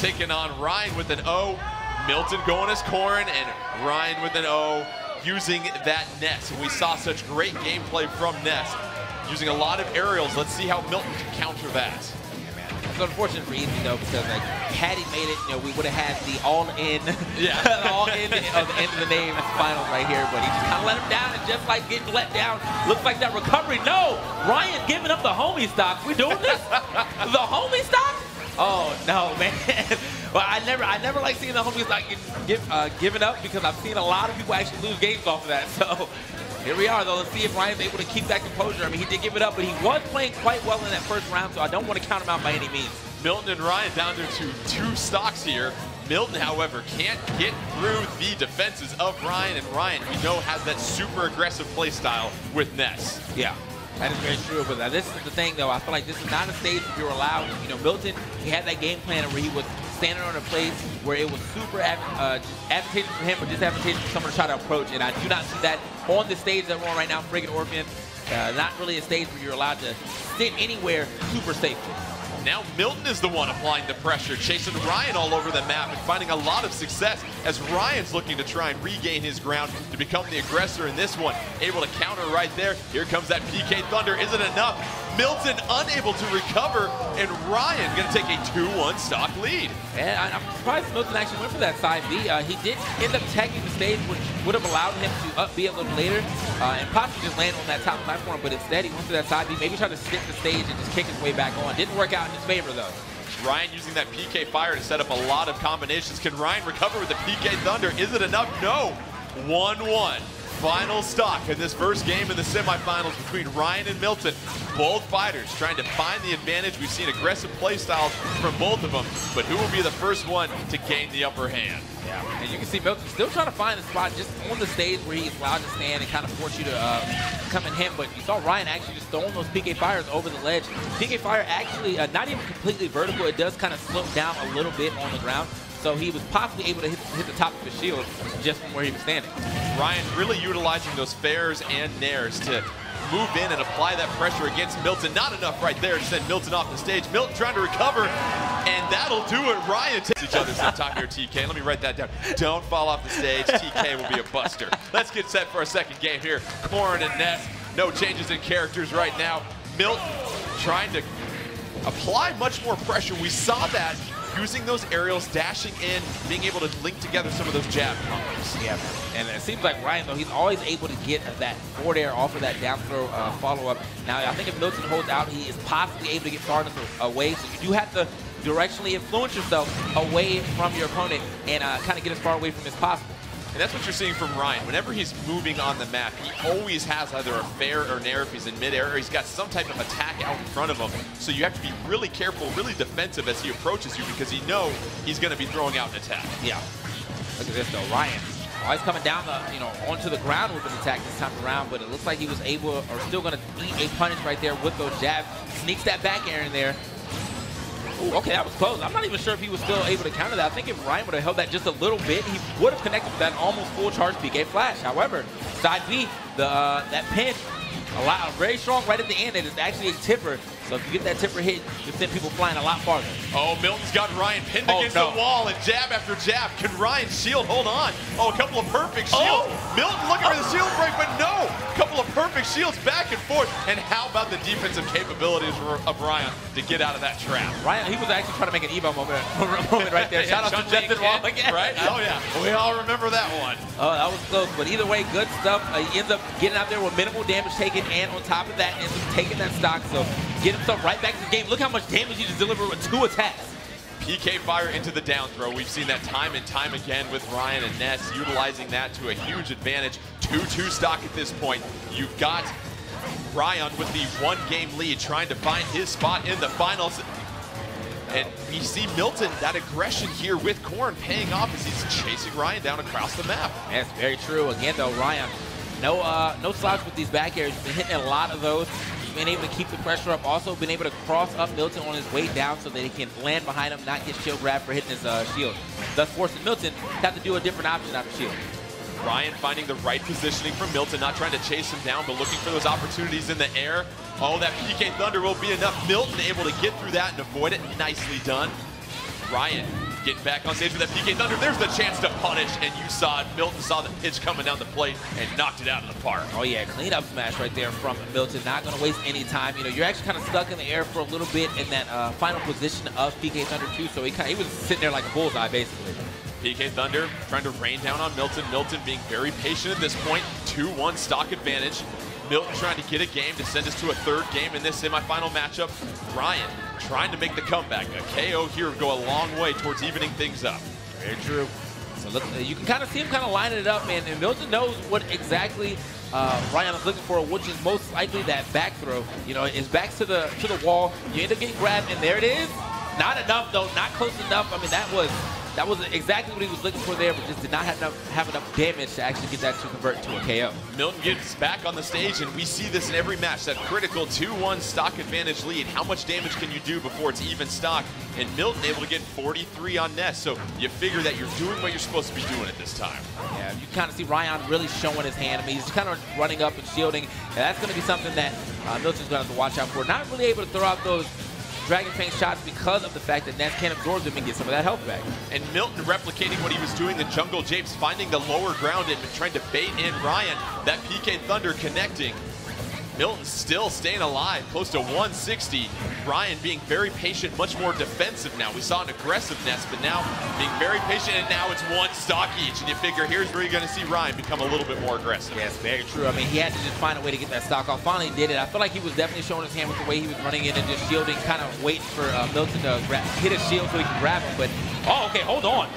taking on Ryan with an O. Milton going as Corrin, and Ryan with an O using that Ness. And we saw such great gameplay from Ness, using a lot of aerials. Let's see how Milton can counter that. It's unfortunate for Easy though, because like had he made it, you know, we would have had the all-in, all-in of the end of the name finals right here. But he just kind of let him down, and just like getting let down, looks like that recovery. No, Ryan giving up the homie stock. We doing this? The homie stock? Oh no, man. Well, I never like seeing the homies like giving up, because I've seen a lot of people actually lose games off of that. So here we are, though. Let's see if Ryan's able to keep that composure. I mean, he did give it up, but he was playing quite well in that first round, so I don't want to count him out by any means. Milton and Ryan down to 2 stocks here. Milton, however, can't get through the defenses of Ryan, and Ryan, we know, has that super aggressive play style with Ness. Yeah. That is very true, but this is the thing, though. I feel like this is not a stage where you're allowed. You know, Milton, he had that game plan where he was standing on a place where it was super advantageous for him, or disadvantageous for someone to try to approach. And I do not see that on the stage that we're on right now, friggin' Orphean. Not really a stage where you're allowed to sit anywhere super safely. Now Milton is the one applying the pressure, chasing Ryan all over the map and finding a lot of success as Ryan's looking to try and regain his ground to become the aggressor in this one. Able to counter right there. Here comes that PK Thunder. Is it enough? Milton unable to recover, and Ryan going to take a 2-1 stock lead. And I'm surprised Milton actually went for that side B. He did end up tagging the stage, which would have allowed him to up B a little later and possibly just land on that top platform, but instead he went for that side B, maybe tried to stick the stage and just kick his way back on. Didn't work out in his favor, though. Ryan using that PK Fire to set up a lot of combinations. Can Ryan recover with the PK Thunder? Is it enough? No. 1-1. Final stock in this first game in the semifinals between Ryan and Milton. Both fighters trying to find the advantage. We've seen aggressive play styles from both of them, but who will be the first one to gain the upper hand? Yeah, and you can see Milton still trying to find the spot just on the stage where he's allowed to stand and kind of force you to come in him. But you saw Ryan actually just throwing those PK Fires over the ledge. PK Fire actually not even completely vertical. It does kind of slope down a little bit on the ground. So he was possibly able to hit the top of his shield just from where he was standing. Ryan really utilizing those fairs and nairs to move in and apply that pressure against Milton. Not enough right there to send Milton off the stage. Milton trying to recover, and that'll do it. Ryan takes each other sometime here, TK. Let me write that down. Don't fall off the stage. TK will be a buster. Let's get set for our second game here. Corrin and Ness. No changes in characters right now. Milton trying to apply much more pressure. We saw that using those aerials, dashing in, being able to link together some of those jab combos. Yeah, and it seems like Ryan, though, he's always able to get that forward air off of that down throw follow-up. Now, I think if Milton holds out, he is possibly able to get far enough away, so you do have to directionally influence yourself away from your opponent and kind of get as far away from as possible. And that's what you're seeing from Ryan. Whenever he's moving on the map, he always has either a fair or nair if he's in midair, or he's got some type of attack out in front of him. So you have to be really careful, really defensive as he approaches you, because you know he's going to be throwing out an attack. Yeah. Look at this, though. Ryan always coming down onto the ground with an attack this time around, but it looks like he was able, or still going to eat a punish right there with those jabs. Sneaks that back air in there. Ooh, okay, that was close. I'm not even sure if he was still able to counter that. I think if Ryan would have held that just a little bit, he would have connected with that almost full charge PK Flash. However, side B, that pin, very strong right at the end. It is actually a tipper. So if you get that tipper hit, you send people flying a lot farther. Oh, Milton's got Ryan pinned against the wall, and jab after jab. Can Ryan's shield hold on? Oh, a couple of perfect shields. Milton looking for the shield break, but no. A couple of perfect shields back and forth. And how about the defensive capabilities of Ryan to get out of that trap? Ryan, he was actually trying to make an Evo moment right there. Shout out to Justin Wall again. Right? Oh, yeah. We all remember that one. Oh, that was close. But either way, good stuff. He ends up getting out there with minimal damage taken, and on top of that, ends up taking that stock. So get himself right back to the game. Look how much damage he just delivered with 2 attacks. PK Fire into the down throw. We've seen that time and time again with Ryan and Ness, utilizing that to a huge advantage. 2-2 stock at this point. You've got Ryan with the 1-game lead, trying to find his spot in the finals. And we see Milton, that aggression here with Corrin paying off as he's chasing Ryan down across the map. That's very true. Again, though, Ryan, no slouch with these back airs. He's been hitting a lot of those. Been able to keep the pressure up, also been able to cross up Milton on his way down so that he can land behind him, not get shield grab for hitting his shield, thus forcing Milton to have to do a different option after shield. Ryan finding the right positioning from Milton, not trying to chase him down, but looking for those opportunities in the air. Oh, that PK Thunder will be enough. Milton able to get through that and avoid it. Nicely done. Ryan Getting back on stage with that PK Thunder. There's the chance to punish, and you saw it. Milton saw the pitch coming down the plate and knocked it out of the park. Oh yeah, clean-up smash right there from Milton. Not going to waste any time. You know, you're actually kind of stuck in the air for a little bit in that final position of PK Thunder too. So he was sitting there like a bullseye basically. PK Thunder trying to rain down on Milton. Milton being very patient at this point. 2-1 stock advantage. Milton trying to get a game to send us to a third game in this semifinal matchup. Ryan trying to make the comeback. A KO here would go a long way towards evening things up. Very true. So look, you can kind of see him kind of lining it up, man. And Milton knows what exactly Ryan is looking for, which is most likely that back throw. You know, his back's to the wall. You end up getting grabbed, and there it is. Not enough though. Not close enough. I mean, that was exactly what he was looking for there, but just did not have enough damage to actually get that to convert to a KO. Milton gets back on the stage, and we see this in every match, that critical 2-1 stock advantage lead. How much damage can you do before it's even stock? And Milton able to get 43 on Ness, so you figure that you're doing what you're supposed to be doing at this time. Yeah, you kind of see Ryan really showing his hand. I mean, he's kind of running up and shielding, and that's going to be something that Milton's going to have to watch out for. Not really able to throw out those Dragon Fang shots because of the fact that Ness can't absorb them and get some of that health back. And Milton replicating what he was doing in Jungle Japes, finding the lower ground and trying to bait in Ryan. That PK Thunder connecting. Milton still staying alive, close to 160. Ryan being very patient, much more defensive now. We saw an aggressiveness, but now being very patient, and now it's one stock each. And you figure here's where you're going to see Ryan become a little bit more aggressive. Yes, very true. I mean, he had to just find a way to get that stock off. Finally did it. I feel like he was definitely showing his hand with the way he was running in and just shielding, kind of waiting for Milton to hit his shield so he can grab him. But, oh, okay, hold on.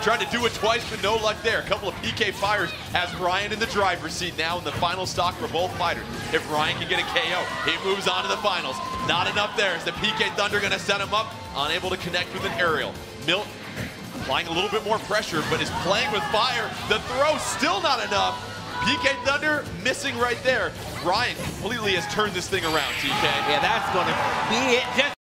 Tried to do it twice, but no luck there. A couple of PK fires has Ryan in the driver's seat now in the final stock for both fighters. If Ryan can get a KO, he moves on to the finals. Not enough there. Is the PK Thunder going to set him up? Unable to connect with an aerial. Milton applying a little bit more pressure, but is playing with fire. The throw still not enough. PK Thunder missing right there. Ryan completely has turned this thing around, TK. Yeah, that's going to be it. Just